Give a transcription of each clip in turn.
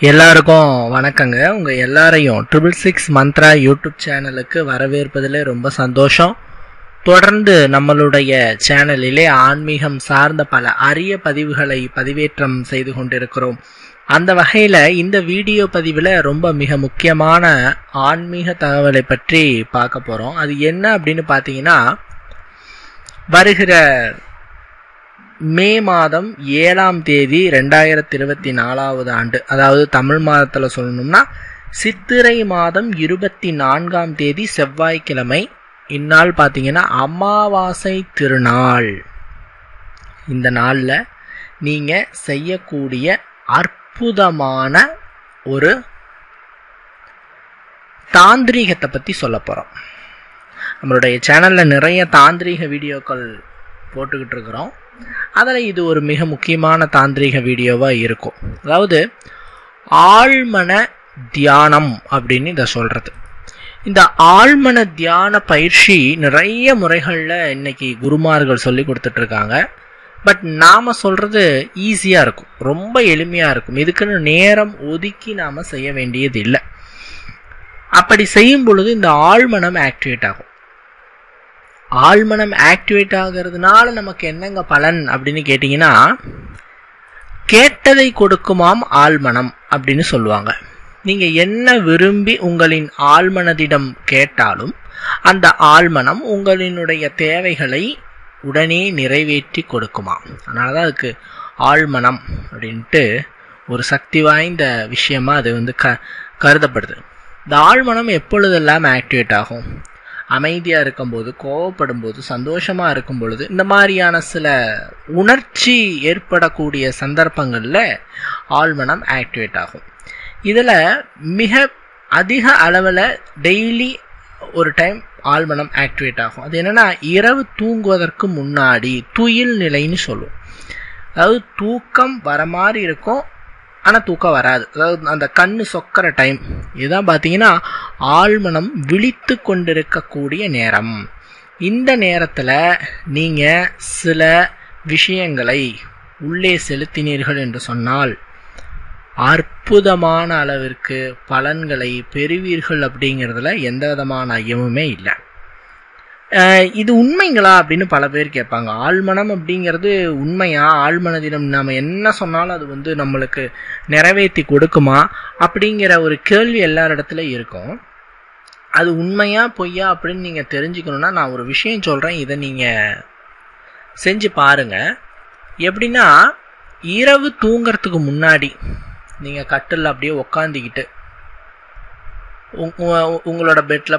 எல்லாருக்கும் வணக்கங்க. உங்க எல்லாரையும் 666 மந்த்ரா யூடியூப் சேனலுக்கு வரவேற்பதில் ரொம்ப சந்தோஷம். தொடர்ந்து நம்மளுடைய சேனலிலே ஆன்மீகம் சார்ந்த பல அரிய பதிவுகளை பதிவேற்றம் செய்து கொண்டிருக்கிறோம். அந்த வகையில் இந்த வீடியோ பதிவில் ரொம்ப மிக முக்கியமான ஆன்மீக தகவலை பற்றி பார்க்க போகிறோம். அது என்ன அப்படின்னு பார்த்தீங்கன்னா, வருகிற மே மாதம் 7ஆம் தேதி 2024 ஆண்டு, அதாவது தமிழ் மாதத்தில் சொல்லணும்னா சித்திரை மாதம் 24ஆம் தேதி செவ்வாய்க்கிழமை. இந்நாள் பார்த்தீங்கன்னா அமாவாசை திருநாள். இந்த நாளில் நீங்கள் செய்யக்கூடிய அற்புதமான ஒரு தாந்திரீகத்தை பற்றி சொல்ல போகிறோம். நம்மளுடைய சேனலில் நிறைய தாந்திரீக வீடியோக்கள் போட்டுக்கிட்டு இருக்கிறோம். அதில் இது ஒரு மிக முக்கியமான தாந்திரீக வீடியோவாக இருக்கும். அதாவது ஆழ்மன தியானம் அப்படின்னு இதை சொல்கிறது. இந்த ஆழ்மன தியான பயிற்சி நிறைய முறைகளில் இன்னைக்கு குருமார்கள் சொல்லி கொடுத்துட்ருக்காங்க. பட் நாம் சொல்கிறது ஈஸியாக இருக்கும், ரொம்ப எளிமையாக இருக்கும். இதுக்குன்னு நேரம் ஒதுக்கி நாம் செய்ய வேண்டியது இல்லை. அப்படி செய்யும் பொழுது இந்த ஆழ்மனம் ஆக்டிவேட் ஆகும். ஆழ்மனம் ஆக்டிவேட் ஆகிறதுனால நமக்கு என்னங்க பலன் அப்படின்னு கேட்டிங்கன்னா, கேட்டதை கொடுக்குமாம் ஆழ்மனம் அப்படின்னு சொல்லுவாங்க. நீங்கள் என்ன விரும்பி உங்களின் ஆழ்மனதிடம் கேட்டாலும் அந்த ஆழ்மனம் உங்களினுடைய தேவைகளை உடனே நிறைவேற்றி கொடுக்குமாம். அதனால தான் அதுக்கு ஆழ்மனம் அப்படின்ட்டு ஒரு சக்தி வாய்ந்த விஷயமா அது கருதப்படுது. இந்த ஆழ்மனம் எப்பொழுதெல்லாம் ஆக்டிவேட் ஆகும்? அமைதியாக இருக்கும்போது, கோவப்படும் போது, சந்தோஷமாக இருக்கும் பொழுது, இந்த மாதிரியான சில உணர்ச்சி ஏற்படக்கூடிய சந்தர்ப்பங்களில் ஆழ்மனம் ஆக்டிவேட் ஆகும். இதில் மிக அதிக அளவில் டெய்லி ஒரு டைம் ஆழ்மனம் ஆக்டிவேட் ஆகும். அது என்னென்னா, இரவு தூங்குவதற்கு முன்னாடி துயில் நிலைன்னு சொல்லுவோம். அதாவது தூக்கம் வர மாதிரி இருக்கும், ஆனால் தூக்கம் வராது. அதாவது அந்த கண்ணு சொக்கிற டைம். இதுதான் பார்த்தீங்கன்னா ஆழ்மனம் விழித்து கொண்டிருக்கக்கூடிய நேரம். இந்த நேரத்தில் நீங்கள் சில விஷயங்களை உள்ளே செலுத்தினீர்கள் என்று சொன்னால் அற்புதமான அளவிற்கு பலன்களை பெறுவீர்கள். அப்படிங்கிறதுல எந்த விதமான ஐயமுமே இல்லை. இது உண்மைங்களா அப்படின்னு பல பேர் கேட்பாங்க. ஆழ்மனம் அப்படிங்கிறது உண்மையா? ஆழ்மனதிடம் நாம் என்ன சொன்னாலும் அது நம்மளுக்கு நிறைவேற்றி கொடுக்குமா அப்படிங்கிற ஒரு கேள்வி எல்லாரிடத்துல இருக்கும். அது உண்மையா பொய்யா அப்படின்னு நீங்கள் தெரிஞ்சுக்கணுன்னா நான் ஒரு விஷயம் சொல்கிறேன், இதை நீங்கள் செஞ்சு பாருங்க. எப்படின்னா, இரவு தூங்கிறதுக்கு முன்னாடி நீங்கள் கட்டில் அப்படியே உக்காந்துக்கிட்டு, உங்களோட பெட்டில்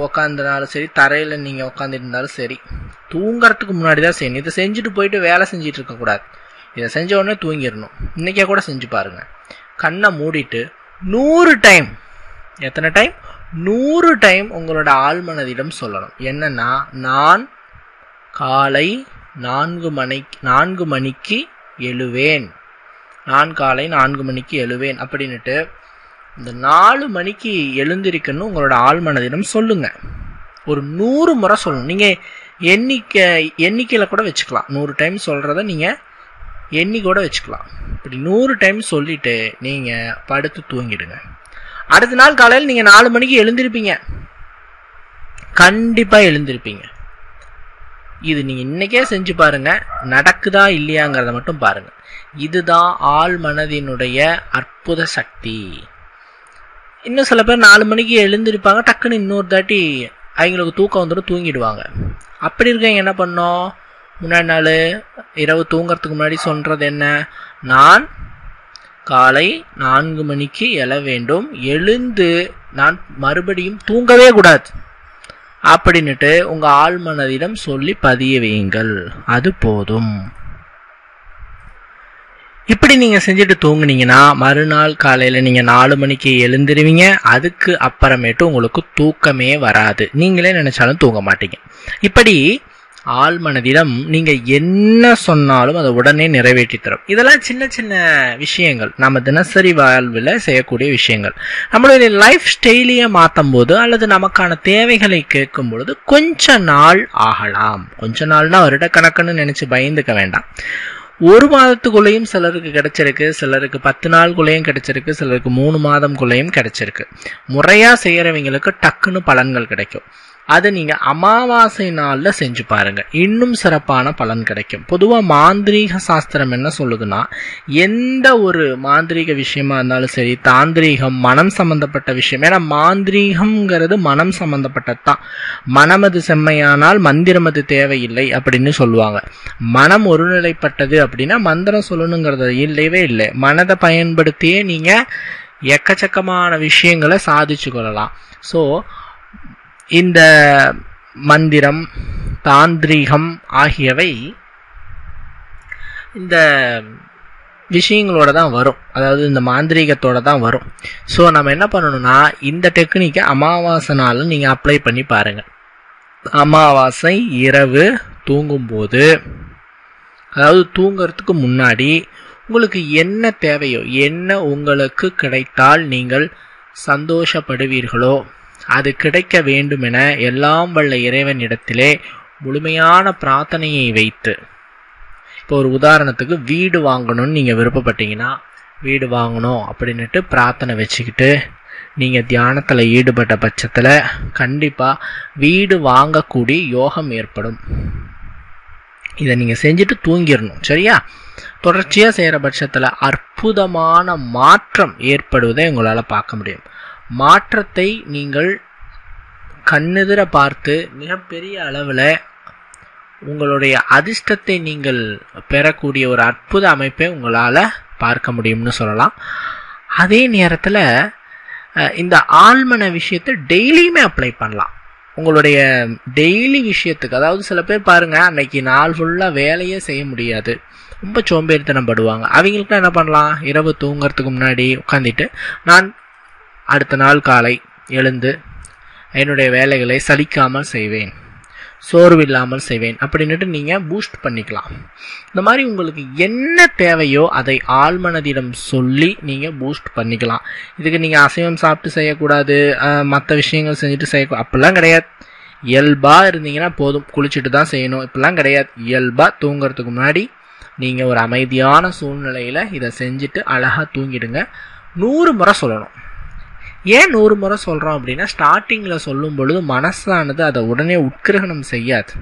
உக்காந்துனாலும் சரி, தரையில் நீங்கள் உக்காந்துருந்தாலும் சரி, தூங்கிறதுக்கு முன்னாடி தான் செய்யணும். இதை செஞ்சுட்டு போயிட்டு வேலை செஞ்சிட்டு இருக்கக்கூடாது. இதை செஞ்ச உடனே தூங்கிடணும். இன்றைக்கே கூட செஞ்சு பாருங்கள். கண்ணை மூடிட்டு 100 டைம், எத்தனை டைம்? 100 டைம் உங்களோட ஆழ்மனதிடம் சொல்லணும். என்னன்னா, நான் காலை 4 மணிக்கு எழுவேன், நான் காலை 4 மணிக்கு எழுவேன் அப்படின்னுட்டு இந்த 4 மணிக்கு எழுந்திருக்கணும் உங்களோட ஆழ்மனதிடம் சொல்லுங்க. ஒரு 100 முறை சொல்லணும். நீங்கள் எண்ணிக்கையில் கூட வச்சுக்கலாம். 100 டைம் சொல்கிறத நீங்கள் கூட வச்சுக்கலாம். இப்படி 100 டைம் சொல்லிட்டு நீங்கள் படுத்து தூங்கிடுங்க. அடுத்த நாள் காலையில் நீங்கள் 4 மணிக்கு எழுந்திருப்பீங்க, கண்டிப்பாக எழுந்திருப்பீங்க. இது நீங்கள் இன்றைக்கே செஞ்சு பாருங்கள், நடக்குதா இல்லையாங்கிறத மட்டும் பாருங்கள். இதுதான் ஆழ்மனதினுடைய அற்புத சக்தி. இன்னும் சில பேர் 4 மணிக்கு எழுந்திருப்பாங்க, டக்குன்னு இன்னொரு தாட்டி அவங்களுக்கு தூக்கம் வந்துடும், தூங்கிடுவாங்க. அப்படி இருக்கவங்க என்ன பண்ணோம்? முன்னாடி நாள் இரவு தூங்கிறதுக்கு முன்னாடி சொல்கிறது என்ன? நான் காலை 4 மணிக்கு எழ வேண்டும், எழுந்து நான் மறுபடியும் தூங்கவே கூடாது அப்படின்னுட்டு உங்கள் ஆழ்மனதிடம் சொல்லி பதிய வையுங்கள். அது போதும். இப்படி நீங்கள் செஞ்சுட்டு தூங்குனீங்கன்னா மறுநாள் காலையில் நீங்கள் 4 மணிக்கு எழுந்திருவீங்க. அதுக்கு அப்புறமேட்டு உங்களுக்கு தூக்கமே வராது, நீங்களே நினைச்சாலும் தூங்க மாட்டீங்க. இப்படி ஆழ்மனதிடம் நீங்கள் என்ன சொன்னாலும் அதை உடனே நிறைவேற்றி தரும். இதெல்லாம் சின்ன சின்ன விஷயங்கள், நம்ம தினசரி வாழ்வில் செய்யக்கூடிய விஷயங்கள். நம்மளுடைய லைஃப் ஸ்டைலையே மாற்றும் போது அல்லது நமக்கான தேவைகளை கேட்கும் பொழுது கொஞ்ச நாள் ஆகலாம். கொஞ்ச நாள்னா வருடக்கணக்குன்னு நினச்சி பயந்துக்க வேண்டாம். 1 மாதத்துக்குள்ளேயும் சிலருக்கு கிடைச்சிருக்கு, சிலருக்கு 10 நாளுக்குள்ளேயும் கிடைச்சிருக்கு, சிலருக்கு 3 மாதம்குள்ளேயும் கிடைச்சிருக்கு. முறையா செய்யறவங்களுக்கு டக்குன்னு பலன்கள் கிடைக்கும். அது நீங்க அமாவாசை நாள்ல செஞ்சு பாருங்க, இன்னும் சிறப்பான பலன் கிடைக்கும். பொதுவா மாந்திரீக சாஸ்திரம் என்ன சொல்லுதுன்னா, எந்த ஒரு மாந்திரீக விஷயமா இருந்தாலும் சரி, தாந்திரீகம் மனம் சம்பந்தப்பட்ட விஷயம், ஏன்னா மாந்திரீகம்ங்கிறது மனம் சம்பந்தப்பட்டதுதான். மனமது செம்மையானால் மந்திரம் அது தேவையில்லை அப்படின்னு சொல்லுவாங்க. மனம் ஒருநிலைப்பட்டது அப்படின்னா மந்திரம் சொல்லணுங்கிறது இல்லவே இல்லை. மனதை பயன்படுத்தியே நீங்க எக்கச்சக்கமான விஷயங்களை சாதிச்சு கொள்ளலாம். ஸோ இந்த மந்திரம், தாந்திரீகம் ஆகியவை இந்த விஷயங்களோட தான் வரும், அதாவது இந்த மாந்திரீகத்தோட தான் வரும். ஸோ நம்ம என்ன பண்ணணும்னா, இந்த டெக்னிக்கை அமாவாசை நாள் நீங்கள் அப்ளை பண்ணி பாருங்கள். அமாவாசை இரவு தூங்கும்போது, அதாவது தூங்கிறதுக்கு முன்னாடி உங்களுக்கு என்ன தேவையோ, என்ன உங்களுக்கு கிடைத்தால் நீங்கள் சந்தோஷப்படுவீர்களோ அது கிடைக்க வேண்டுமென எல்லாம் வல்ல இறைவனிடத்திலே முழுமையான பிரார்த்தனையை வைத்து, இப்போ ஒரு உதாரணத்துக்கு வீடு வாங்கணும்னு நீங்கள் விருப்பப்பட்டீங்கன்னா, வீடு வாங்கணும் அப்படின்ட்டு பிரார்த்தனை வச்சுக்கிட்டு நீங்கள் தியானத்தில் ஈடுபட்ட பட்சத்தில் கண்டிப்பாக வீடு வாங்கக்கூடிய யோகம் ஏற்படும். இதை நீங்கள் செஞ்சுட்டு தூங்கிடணும், சரியா? தொடர்ச்சியாக செய்கிற பட்சத்தில் அற்புதமான மாற்றம் ஏற்படுவதை உங்களால் பார்க்க முடியும். மாற்றத்தை நீங்கள் கண்ணெதிர பார்த்து மிகப்பெரிய அளவில் உங்களுடைய அதிர்ஷ்டத்தை நீங்கள் பெறக்கூடிய ஒரு அற்புத அமைப்பை உங்களால் பார்க்க முடியும்னு சொல்லலாம். அதே நேரத்தில் இந்த ஆழ்மன விஷயத்தை டெய்லியுமே அப்ளை பண்ணலாம். உங்களுடைய டெய்லி விஷயத்துக்கு, அதாவது சில பேர் பாருங்க, அன்னைக்கு நாள் ஃபுல்லாக வேலையே செய்ய முடியாது, ரொம்ப சோம்பேறித்தனம் படுவாங்க. அவங்களுக்குலாம் என்ன பண்ணலாம், இரவு தூங்குறதுக்கு முன்னாடி உட்காந்துட்டு நான் அடுத்த நாள் காலை எழுந்து என்னுடைய வேலைகளை சலிக்காமல் செய்வேன், சோர்வில்லாமல் செய்வேன் அப்படின்ட்டு நீங்கள் பூஸ்ட் பண்ணிக்கலாம். இந்த மாதிரி உங்களுக்கு என்ன தேவையோ அதை ஆழ்மனதிடம் சொல்லி நீங்கள் பூஸ்ட் பண்ணிக்கலாம். இதுக்கு நீங்கள் அசைவம் சாப்பிட்டு செய்யக்கூடாது, மற்ற விஷயங்கள் செஞ்சுட்டு செய்யக்கூடாது அப்படிலாம் கிடையாது. இயல்பாக இருந்தீங்கன்னா போதும், குளிச்சுட்டு தான் செய்யணும் இப்படிலாம் கிடையாது. இயல்பாக தூங்குறதுக்கு முன்னாடி நீங்கள் ஒரு அமைதியான சூழ்நிலையில் இதை செஞ்சுட்டு அழகாக தூங்கிடுங்க. 100 முறை சொல்லணும். ஏன் 100 முறை சொல்கிறோம் அப்படின்னா, ஸ்டார்டிங்கில் சொல்லும் பொழுது மனசானது அதை உடனே உட்கிரகணம் செய்யாது.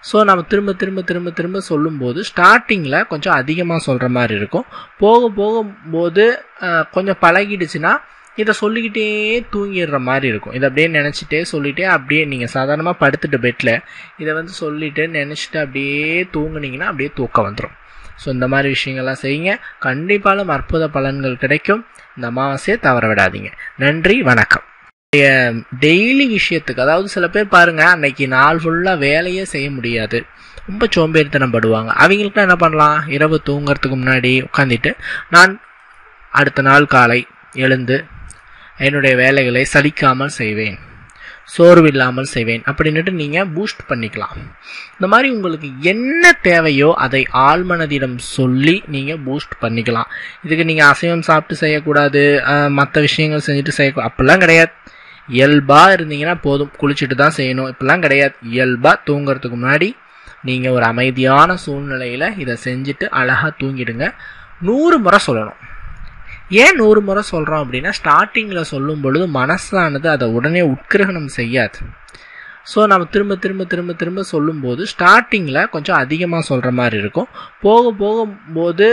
ஸோ நம்ம திரும்ப திரும்ப திரும்ப திரும்ப சொல்லும்போது ஸ்டார்டிங்கில் கொஞ்சம் அதிகமாக சொல்கிற மாதிரி இருக்கும். போக போகும்போது கொஞ்சம் பழகிடுச்சுன்னா இதை சொல்லிக்கிட்டே தூங்கிடுற மாதிரி இருக்கும். இதை அப்படியே நினச்சிட்டே சொல்லிகிட்டே அப்படியே நீங்கள் சாதாரணமாக படுத்துட்டு பெட்டில் இதை சொல்லிட்டு நினச்சிட்டு அப்படியே தூங்குனீங்கன்னா அப்படியே தூக்கம் வந்துடும். ஸோ இந்த மாதிரி விஷயங்கள்லாம் செய்யுங்க, கண்டிப்பாலும் அற்புத பலன்கள் கிடைக்கும். இந்த அமாவாசையை தவற விடாதீங்க. நன்றி, வணக்கம். டெய்லி விஷயத்துக்கு, அதாவது சில பேர் பாருங்க, அன்னைக்கு நாள் ஃபுல்லாக வேலையே செய்ய முடியாது, ரொம்ப சோம்பேறித்தனம் படுவாங்க. அவங்களுக்குலாம் என்ன பண்ணலாம், இரவு தூங்குறதுக்கு முன்னாடி உட்காந்துட்டு நான் அடுத்த நாள் காலை எழுந்து என்னுடைய வேலைகளை சலிக்காமல் செய்வேன், சோர்வில்லாமல் செய்வேன் அப்படின்ட்டு நீங்கள் பூஸ்ட் பண்ணிக்கலாம். இந்த மாதிரி உங்களுக்கு என்ன தேவையோ அதை ஆழ்மனதிடம் சொல்லி நீங்கள் பூஸ்ட் பண்ணிக்கலாம். இதுக்கு நீங்கள் அசைவம் சாப்பிட்டு செய்யக்கூடாது, மற்ற விஷயங்கள் செஞ்சுட்டு செய்யக்கூடாது அப்படிலாம் கிடையாது. இயல்பாக இருந்தீங்கன்னா போதும், குளிச்சுட்டு தான் செய்யணும் இப்படிலாம் கிடையாது. இயல்பாக தூங்குறதுக்கு முன்னாடி நீங்கள் ஒரு அமைதியான சூழ்நிலையில் இதை செஞ்சுட்டு அழகாக தூங்கிடுங்க. 100 முறை சொல்லணும். ஏன் 100 முறை சொல்கிறோம் அப்படின்னா, ஸ்டார்டிங்கில் சொல்லும் பொழுது மனசானது அதை உடனே உட்கிரகணம் செய்யாது. ஸோ நம்ம திரும்ப திரும்ப திரும்ப திரும்ப சொல்லும்போது ஸ்டார்டிங்கில் கொஞ்சம் அதிகமாக சொல்கிற மாதிரி இருக்கும். போக போகும்போது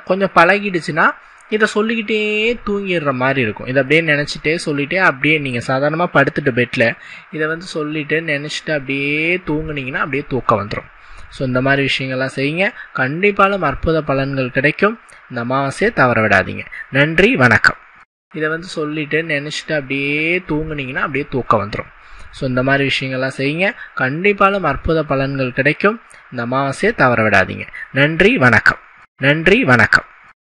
கொஞ்சம் பழகிடுச்சுன்னா இதை சொல்லிக்கிட்டே தூங்கிடுற மாதிரி இருக்கும். இதை அப்படியே நினச்சிட்டே சொல்லிகிட்டே அப்படியே நீங்கள் சாதாரணமாக படுத்துட்டு பெட்டில் இதை சொல்லிட்டு நினச்சிட்டு அப்படியே தூங்குனீங்கன்னா அப்படியே தூக்கம் வந்துடும். ஸோ இந்த மாதிரி விஷயங்கள்லாம் செய்யுங்க, கண்டிப்பாலும் அற்புத பலன்கள் கிடைக்கும். இந்த அமாவாசையை தவற விடாதீங்க. நன்றி, வணக்கம். இதை சொல்லிட்டு நினச்சிட்டு அப்படியே தூங்குனீங்கன்னா அப்படியே தூக்கம் வந்துடும். ஸோ இந்த மாதிரி விஷயங்கள்லாம் செய்யுங்க, கண்டிப்பாலும் அற்புத பலன்கள் கிடைக்கும். இந்த அமாவாசையை தவற விடாதீங்க. நன்றி, வணக்கம். நன்றி, வணக்கம்.